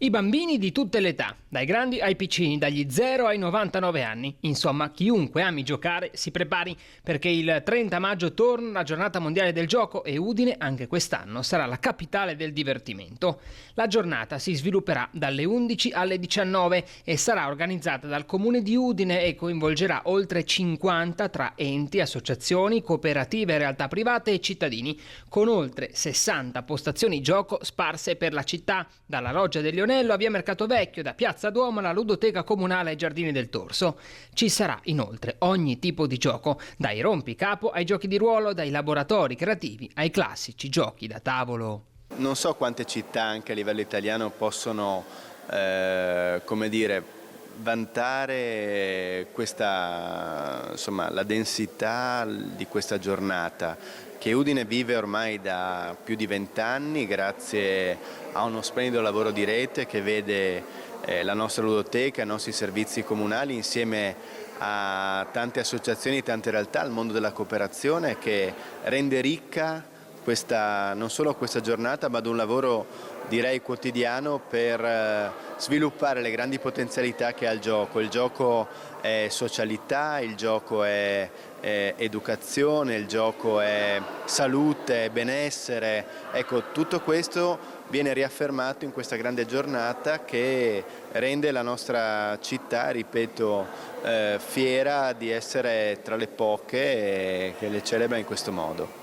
I bambini di tutte le età, dai grandi ai piccini, dagli 0 ai 99 anni. Insomma, chiunque ami giocare si prepari perché il 30 maggio torna la giornata mondiale del gioco e Udine anche quest'anno sarà la capitale del divertimento. La giornata si svilupperà dalle 11 alle 19 e sarà organizzata dal comune di Udine e coinvolgerà oltre 50 tra enti, associazioni, cooperative, realtà private e cittadini, con oltre 60 postazioni gioco sparse per la città, dalla Roggia del Lionello a via Mercato Vecchio, da Piazza Duomo alla ludoteca comunale ai Giardini del Torso. Ci sarà inoltre ogni tipo di gioco, dai rompicapo ai giochi di ruolo, dai laboratori creativi ai classici giochi da tavolo. Non so quante città anche a livello italiano possono, vantare la densità di questa giornata che Udine vive ormai da più di 20 anni grazie a uno splendido lavoro di rete che vede la nostra ludoteca, i nostri servizi comunali insieme a tante associazioni, tante realtà, il mondo della cooperazione che rende ricca non solo questa giornata, ma ad un lavoro direi quotidiano per sviluppare le grandi potenzialità che ha il gioco. Il gioco è socialità, il gioco è educazione, il gioco è salute, è benessere. Ecco, tutto questo viene riaffermato in questa grande giornata che rende la nostra città, ripeto, fiera di essere tra le poche che le celebra in questo modo.